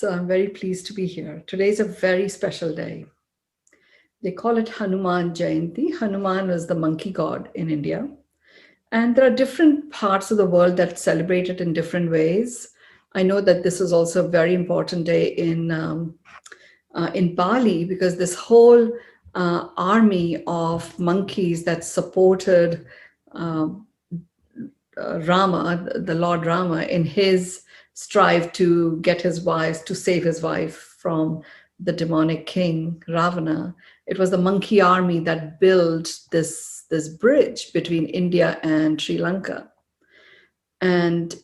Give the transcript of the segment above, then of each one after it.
So I'm very pleased to be here. Today is a very special day. They call it Hanuman Jayanti. Hanuman is the monkey god in India. And there are different parts of the world that celebrate it in different ways. I know that this is also a very important day in Bali because this whole army of monkeys that supported uh, Rama, the Lord Rama, in his strive to get his wife, to save his wife from the demonic king Ravana. It was the monkey army that built this bridge between India and Sri Lanka. And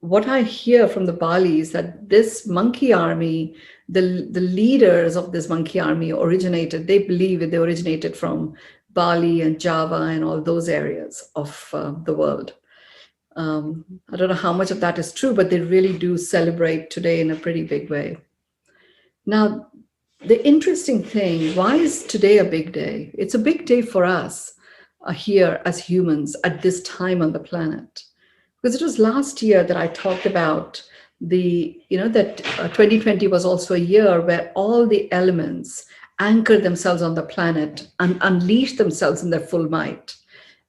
what I hear from the Bali is that this monkey army, the leaders of this monkey army they believe they originated from Bali and Java and all those areas of the world. I don't know how much of that is true, but they really do celebrate today in a pretty big way. Now, the interesting thing, why is today a big day? It's a big day for us here as humans at this time on the planet. Because it was last year that I talked about that 2020 was also a year where all the elements anchored themselves on the planet and unleashed themselves in their full might.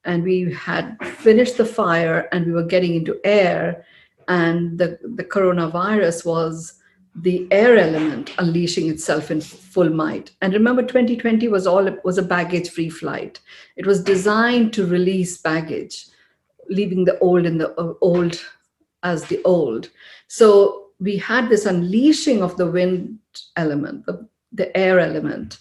And we had finished the fire and we were getting into air, and the coronavirus was the air element unleashing itself in full might. And remember, 2020 was a baggage-free flight. It was designed to release baggage, leaving the old in the old as the old. So we had this unleashing of the wind element, the air element.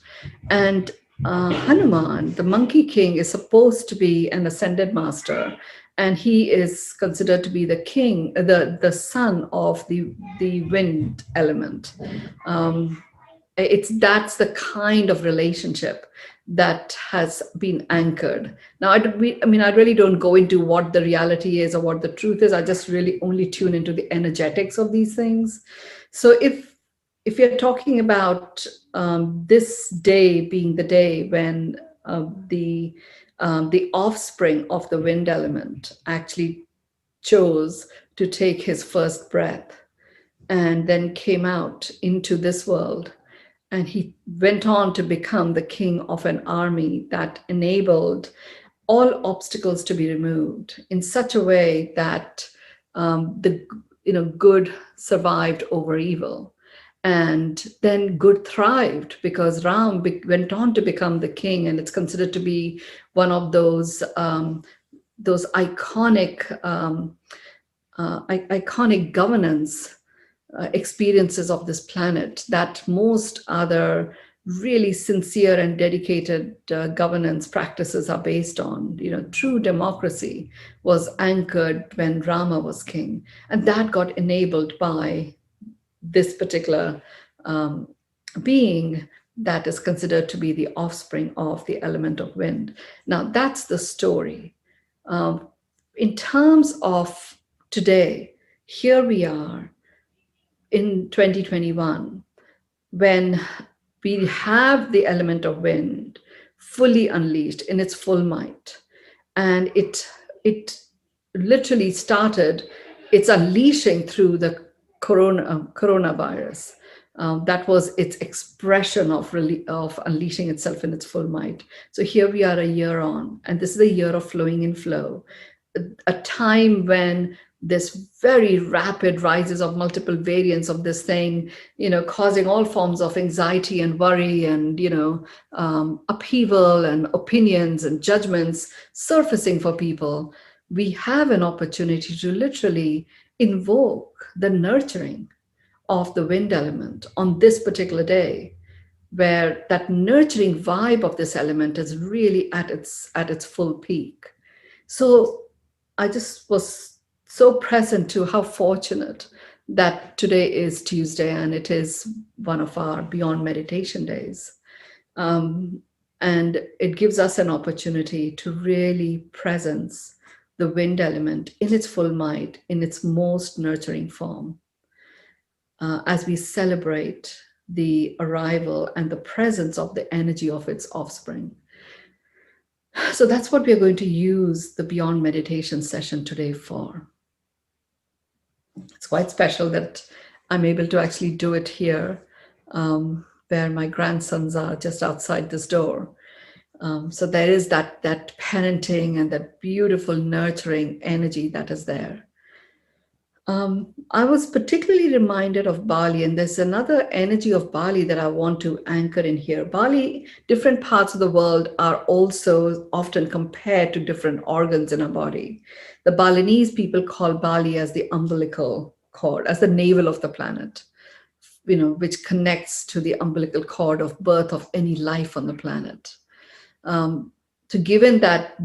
And Hanuman, the monkey king, is supposed to be an ascended master, and he is considered to be the king, the son of the wind element. That's the kind of relationship that has been anchored. Now, I really don't go into what the reality is or what the truth is. I just really only tune into the energetics of these things. So if you're talking about this day being the day when the offspring of the wind element actually chose to take his first breath and then came out into this world, and he went on to become the king of an army that enabled all obstacles to be removed in such a way that good survived over evil. And then good thrived because Ram went on to become the king, and it's considered to be one of those iconic governance experiences of this planet that most other really sincere and dedicated governance practices are based on. True democracy was anchored when Rama was king, and that got enabled by this particular being that is considered to be the offspring of the element of wind. Now, that's the story. In terms of today, here we are in 2021, when we have the element of wind fully unleashed in its full might. And it literally started its unleashing through the coronavirus. That was its expression of unleashing itself in its full might. So here we are a year on, and this is a year of flowing in flow, a time when this very rapid rises of multiple variants of this thing, causing all forms of anxiety and worry and, upheaval and opinions and judgments surfacing for people. We have an opportunity to literally invoke the nurturing of the wind element on this particular day, where that nurturing vibe of this element is really at its full peak. So I just was so present to how fortunate that today is Tuesday, and it is one of our Beyond Meditation days. And it gives us an opportunity to really presence the wind element in its full might, in its most nurturing form, as we celebrate the arrival and the presence of the energy of its offspring. So that's what we're going to use the Beyond Meditation session today for. It's quite special that I'm able to actually do it here, where my grandsons are just outside this door. So there is that parenting and that beautiful nurturing energy that is there. I was particularly reminded of Bali, and there's another energy of Bali that I want to anchor in here. Bali, different parts of the world are also often compared to different organs in our body. The Balinese people call Bali as the umbilical cord, as the navel of the planet, which connects to the umbilical cord of birth of any life on the planet. So given that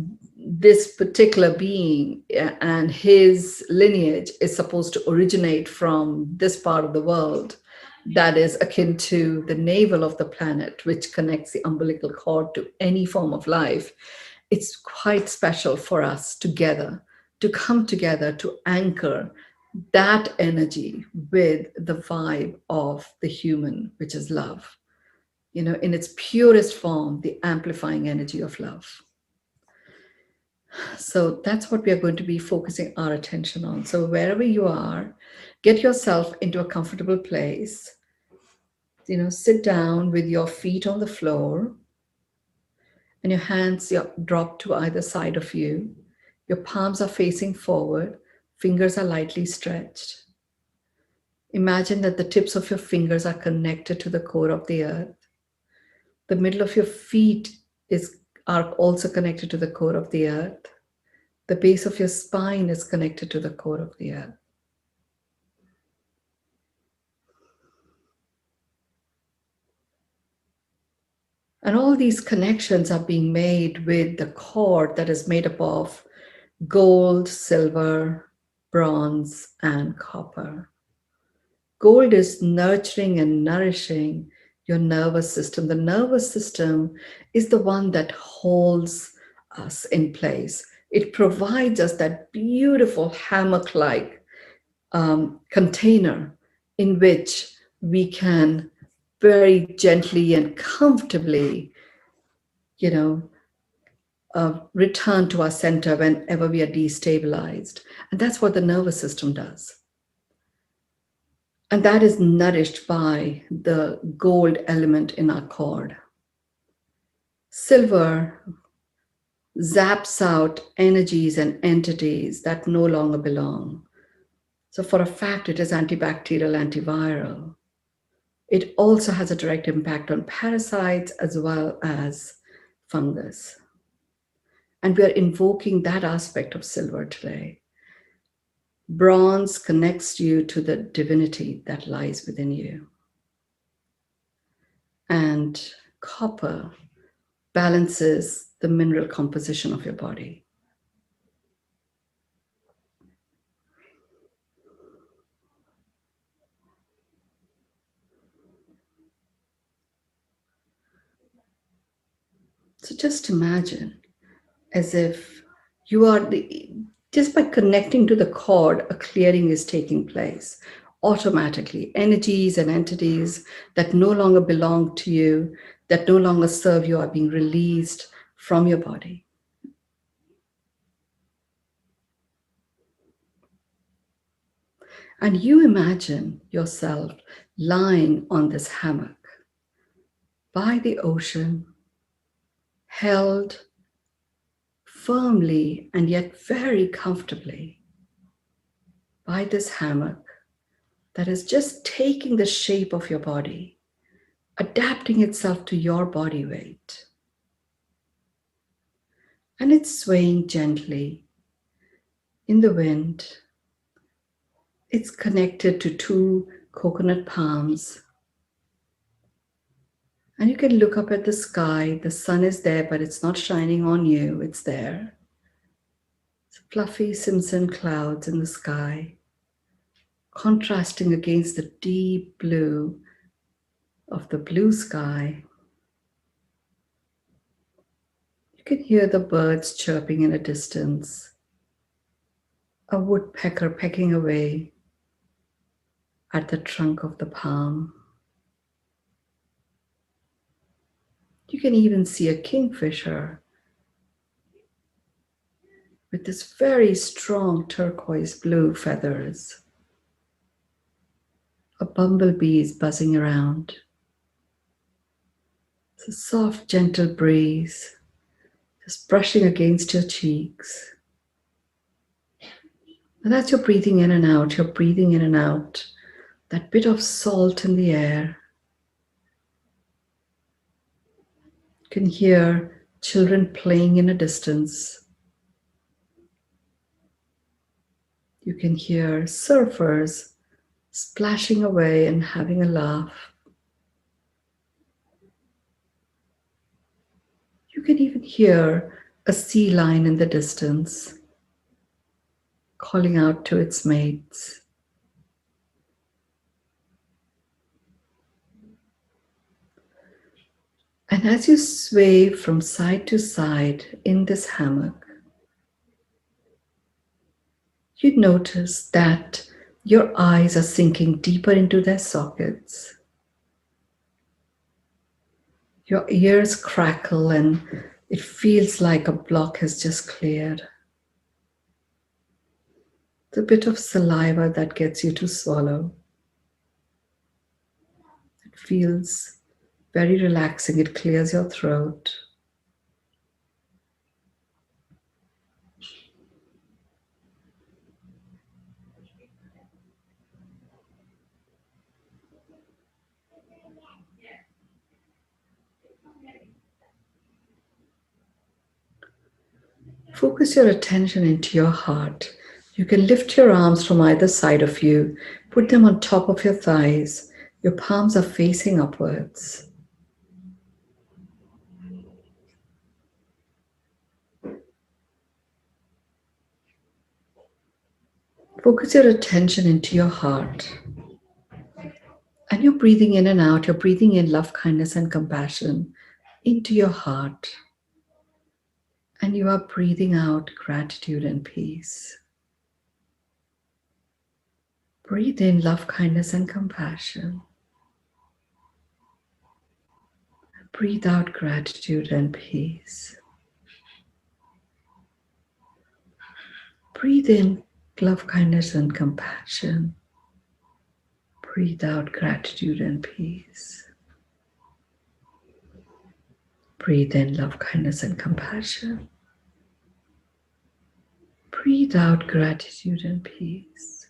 this particular being and his lineage is supposed to originate from this part of the world that is akin to the navel of the planet, which connects the umbilical cord to any form of life, it's quite special for us to come together to anchor that energy with the vibe of the human, which is love, in its purest form, the amplifying energy of love. So that's what we are going to be focusing our attention on. So wherever you are, get yourself into a comfortable place. Sit down with your feet on the floor and your hands drop to either side of you. Your palms are facing forward, fingers are lightly stretched. Imagine that the tips of your fingers are connected to the core of the earth. The middle of your feet are also connected to the core of the earth. The base of your spine is connected to the core of the earth. And all these connections are being made with the cord that is made up of gold, silver, bronze, and copper. Gold is nurturing and nourishing your nervous system. The nervous system is the one that holds us in place. It provides us that beautiful hammock-like container in which we can very gently and comfortably, return to our center whenever we are destabilized. And that's what the nervous system does. And that is nourished by the gold element in our cord. Silver zaps out energies and entities that no longer belong. So for a fact, it is antibacterial, antiviral. It also has a direct impact on parasites as well as fungus. And we are invoking that aspect of silver today. Bronze connects you to the divinity that lies within you. And copper balances the mineral composition of your body. So just imagine as if you are just by connecting to the cord, a clearing is taking place automatically. Energies and entities that no longer belong to you, that no longer serve you, are being released from your body. And you imagine yourself lying on this hammock by the ocean, held firmly and yet very comfortably by this hammock that is just taking the shape of your body, adapting itself to your body weight. And it's swaying gently in the wind. It's connected to two coconut palms. And you can look up at the sky. The sun is there, but it's not shining on you. It's there. It's fluffy Simpson clouds in the sky, contrasting against the deep blue of the blue sky. You can hear the birds chirping in a distance, a woodpecker pecking away at the trunk of the palm. You can even see a kingfisher with this very strong turquoise blue feathers. A bumblebee is buzzing around. It's a soft, gentle breeze just brushing against your cheeks. And as you're breathing in and out, you're breathing in and out that bit of salt in the air. You can hear children playing in a distance. You can hear surfers splashing away and having a laugh. You can even hear a sea lion in the distance calling out to its mates. And as you sway from side to side in this hammock, you notice that your eyes are sinking deeper into their sockets. Your ears crackle and it feels like a block has just cleared. The bit of saliva that gets you to swallow. It feels very relaxing. It clears your throat. Focus your attention into your heart. You can lift your arms from either side of you, put them on top of your thighs. Your palms are facing upwards. Focus your attention into your heart. And you're breathing in and out. You're breathing in love, kindness, and compassion into your heart. And you are breathing out gratitude and peace. Breathe in love, kindness, and compassion. Breathe out gratitude and peace. Breathe in love, kindness, and compassion. Breathe out gratitude and peace. Breathe in love, kindness, and compassion. Breathe out gratitude and peace.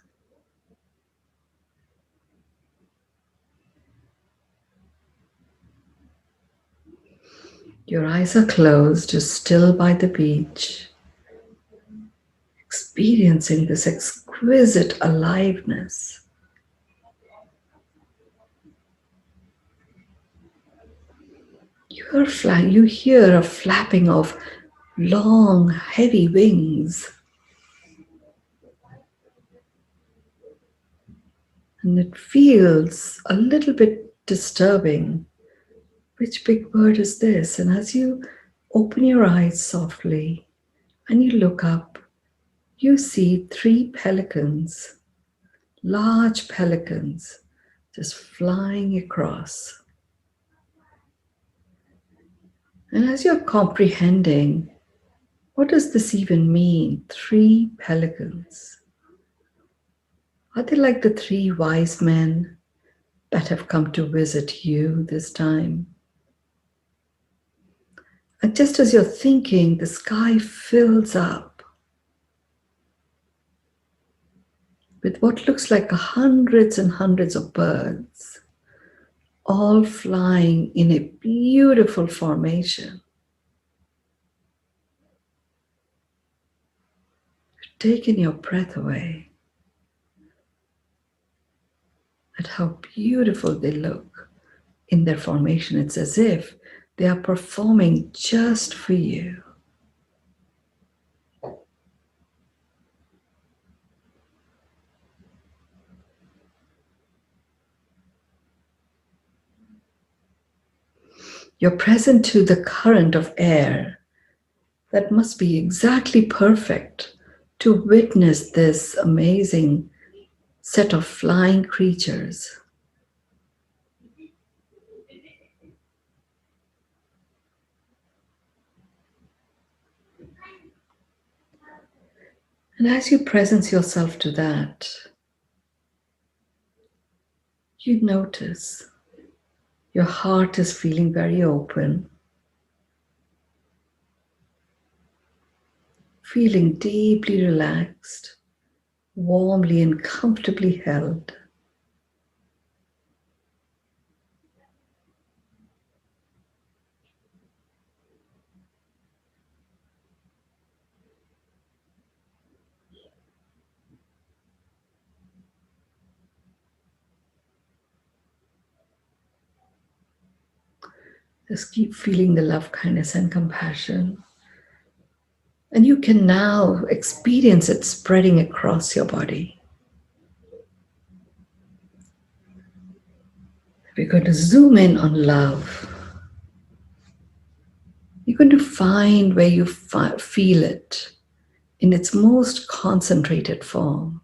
Your eyes are closed, you're still by the beach, experiencing this exquisite aliveness. You hear a flapping of long, heavy wings. And it feels a little bit disturbing. Which big bird is this? And as you open your eyes softly and you look up, you see 3 pelicans, large pelicans, just flying across. And as you're comprehending, what does this even mean? 3 pelicans. Are they like the 3 wise men that have come to visit you this time? And just as you're thinking, the sky fills up with what looks like hundreds and hundreds of birds, all flying in a beautiful formation. Taking your breath away at how beautiful they look in their formation. It's as if they are performing just for you. You're present to the current of air that must be exactly perfect to witness this amazing set of flying creatures. And as you presence yourself to that, You notice your heart is feeling very open, feeling deeply relaxed, warmly and comfortably held. Just keep feeling the love, kindness, and compassion. And you can now experience it spreading across your body. We're going to zoom in on love. You're going to find where you feel it in its most concentrated form.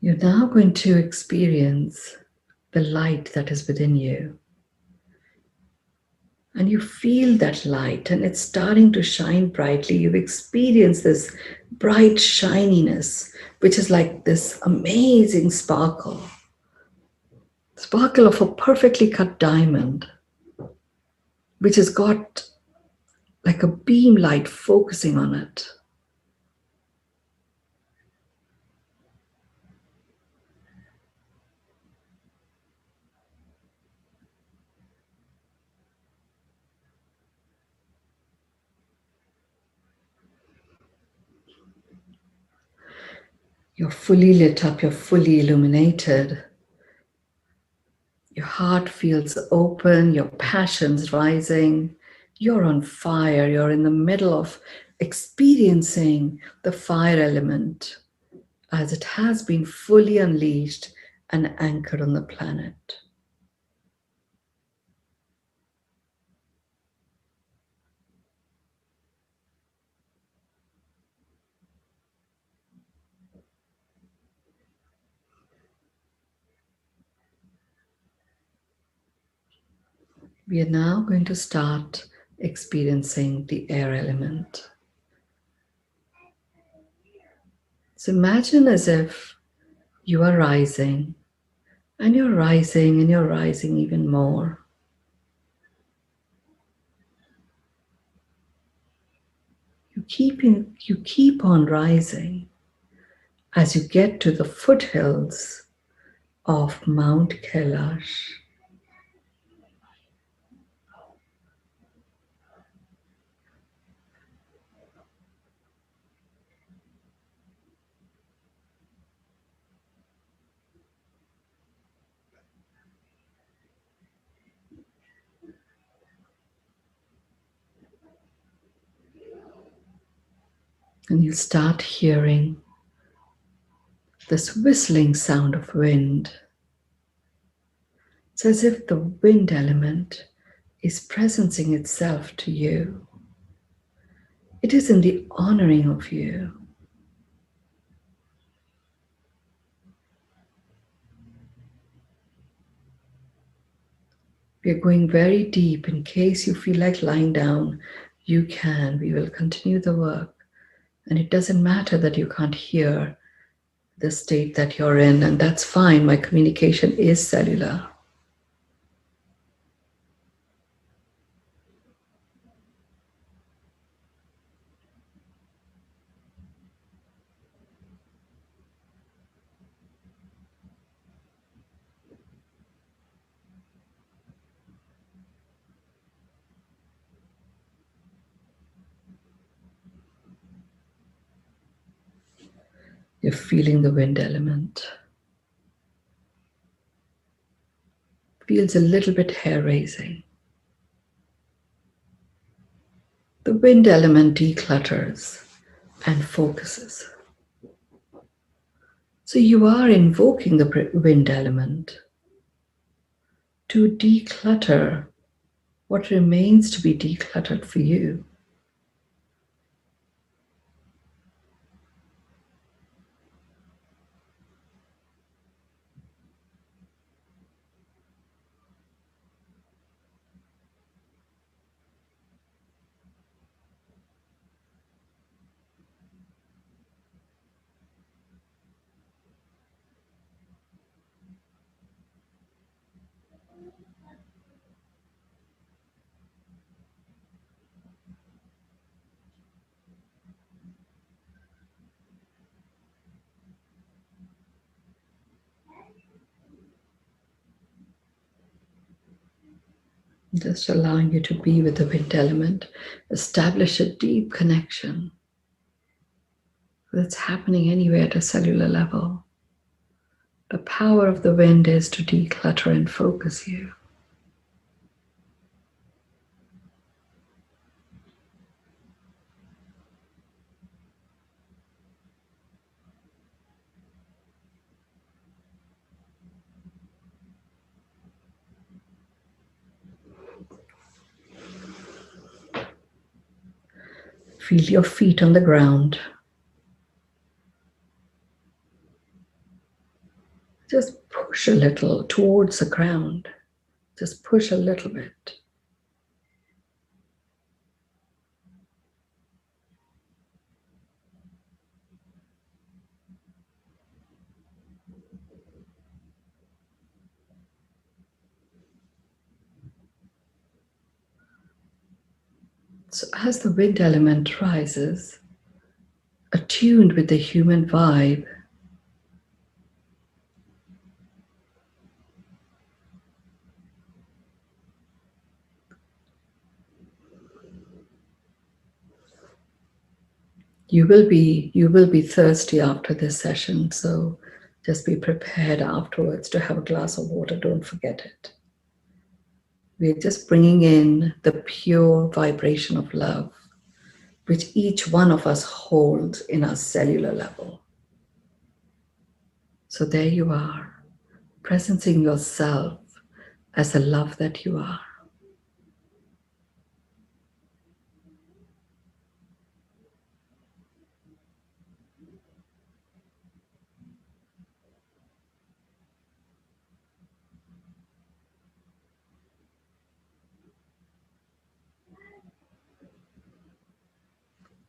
You're now going to experience the light that is within you. And you feel that light and it's starting to shine brightly. You've experienced this bright shininess, which is like this amazing sparkle. Sparkle of a perfectly cut diamond, which has got like a beam light focusing on it. You're fully lit up, you're fully illuminated. Your heart feels open, your passion's rising. You're on fire, you're in the middle of experiencing the fire element as it has been fully unleashed and anchored on the planet. We are now going to start experiencing the air element. So imagine as if you are rising, and you're rising, and you're rising even more. You keep on rising as you get to the foothills of Mount Kailash. And you'll start hearing this whistling sound of wind. It's as if the wind element is presencing itself to you. It is in the honoring of you. We are going very deep. In case you feel like lying down, you can. We will continue the work. And it doesn't matter that you can't hear the state that you're in, and that's fine. My communication is cellular. You're feeling the wind element. Feels a little bit hair-raising. The wind element declutters and focuses. So you are invoking the wind element to declutter what remains to be decluttered for you. Just allowing you to be with the wind element, establish a deep connection that's happening anywhere at a cellular level. The power of the wind is to declutter and focus you. Feel your feet on the ground. Just push a little towards the ground. Just push a little bit. So as the wind element rises, attuned with the human vibe, you will be thirsty after this session, so just be prepared afterwards to have a glass of water. Don't forget it. We're just bringing in the pure vibration of love, which each one of us holds in our cellular level. So there you are, presencing yourself as the love that you are.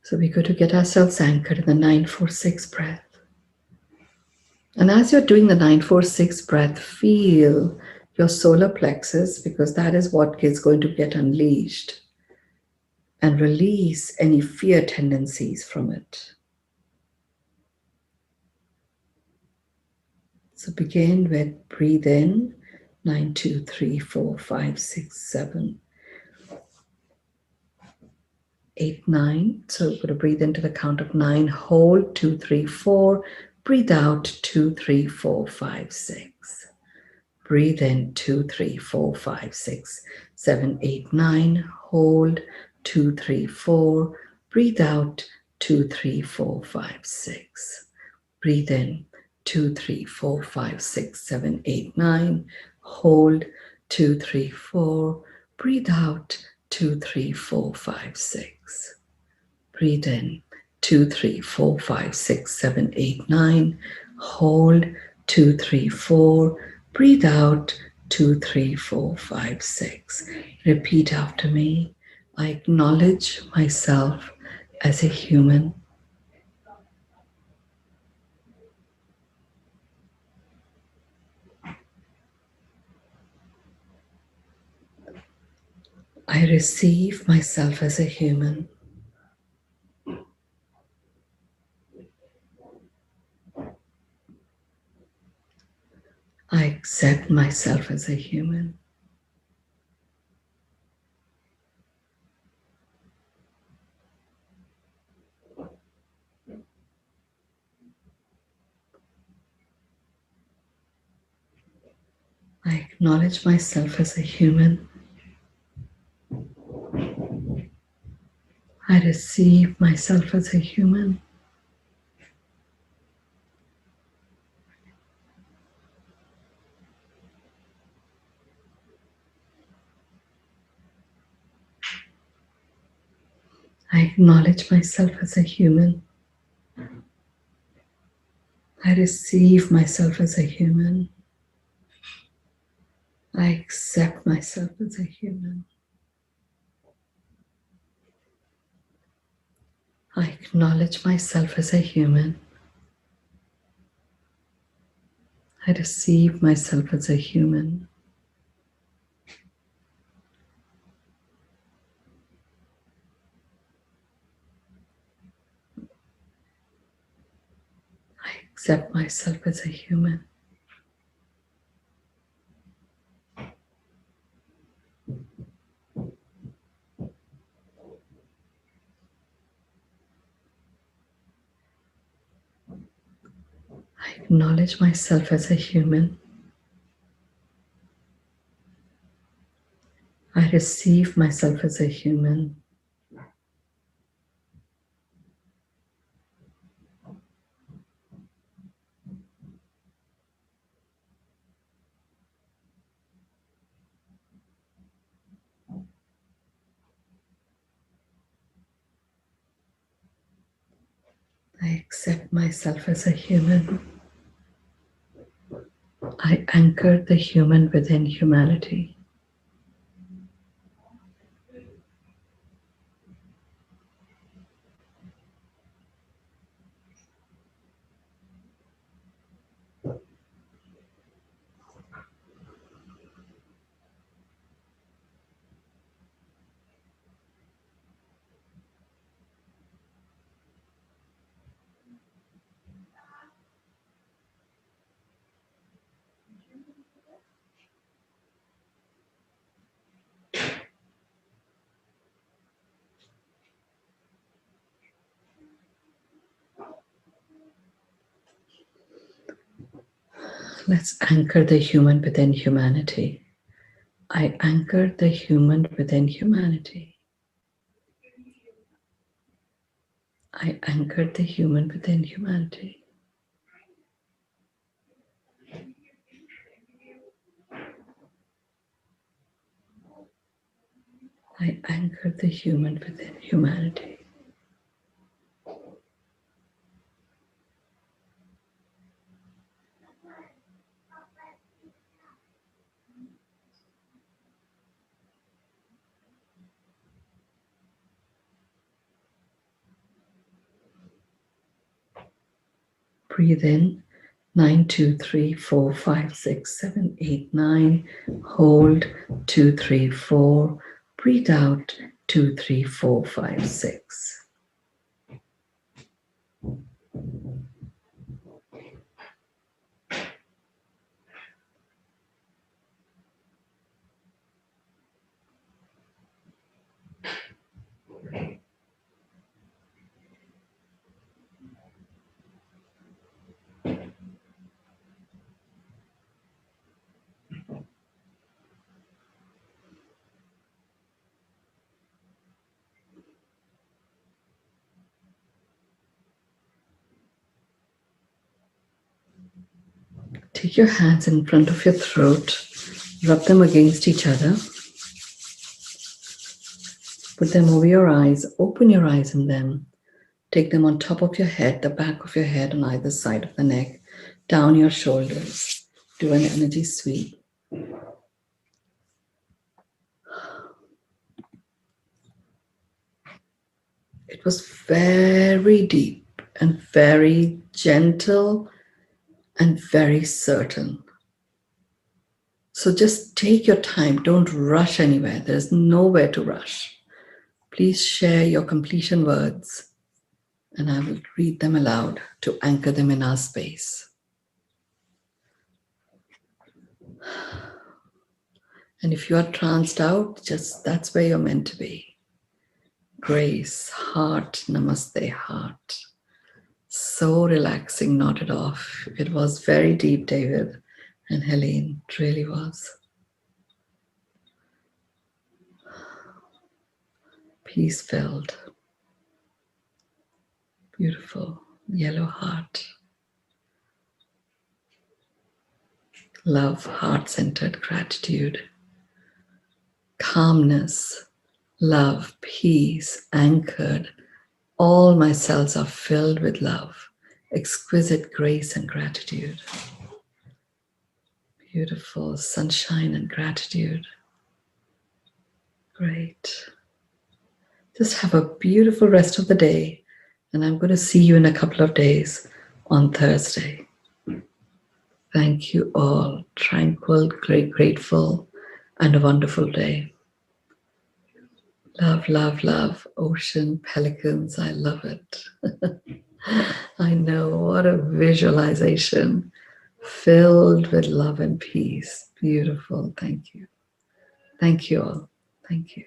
So we're going to get ourselves anchored in the 946 breath. And as you're doing the 946 breath, feel your solar plexus, because that is what is going to get unleashed, and release any fear tendencies from it. So begin with breathe in, 9, 2, 3, 4, 5, 6, 7, 8, 9. So we're going to breathe into the count of 9, hold 2, 3, 4, breathe out 2, 3, 4, 5, 6. Breathe in 2, 3, 4, 5, 6, 7, 8, 9. Hold 2, 3, 4. Breathe out 2, 3, 4, 5, 6. Breathe in 2, 3, 4, 5, 6, 7, 8, 9. Hold 2, 3, 4. Breathe out 2, 3, 4, 5, 6. Breathe in 2, 3, 4, 5, 6, 7, 8, 9. Hold 2, 3, 4. Breathe out 2, 3, 4, 5, 6. Repeat after me. I acknowledge myself as a human. I receive myself as a human. I accept myself as a human. I acknowledge myself as a human. I receive myself as a human. I acknowledge myself as a human. I receive myself as a human. I accept myself as a human. I acknowledge myself as a human. I receive myself as a human. I accept myself as a human. I acknowledge myself as a human. I receive myself as a human. I accept myself as a human. I anchor the human within humanity. Let's anchor the human within humanity. I anchor the human within humanity. I anchor the human within humanity. I anchor the human within humanity. Breathe in 9, 2, 3, 4, 5, 6, 7, 8, 9. Hold 2, 3, 4. Breathe out 2, 3, 4, 5, 6. Take your hands in front of your throat, rub them against each other, put them over your eyes, open your eyes in them, take them on top of your head, the back of your head, on either side of the neck, down your shoulders. Do an energy sweep. It was very deep and very gentle and very certain. So just take your time. Don't rush anywhere. There's nowhere to rush. Please share your completion words, and I will read them aloud to anchor them in our space. And if you are tranced out, just that's where you're meant to be. Grace, heart, namaste, heart. So relaxing, nodded off. It was very deep, David and Helene. It really was. Peace filled. Beautiful. Yellow heart. Love, heart-centered gratitude. Calmness, Love, peace, anchored. All my cells are filled with love, exquisite grace and gratitude. Beautiful sunshine and gratitude. Great. Just have a beautiful rest of the day. And I'm going to see you in a couple of days on Thursday. Thank you all. Tranquil, great, grateful, and a wonderful day. Love, love, love. Ocean, pelicans, I love it. I know, what a visualization. Filled with love and peace. Beautiful. Thank you. Thank you all. Thank you.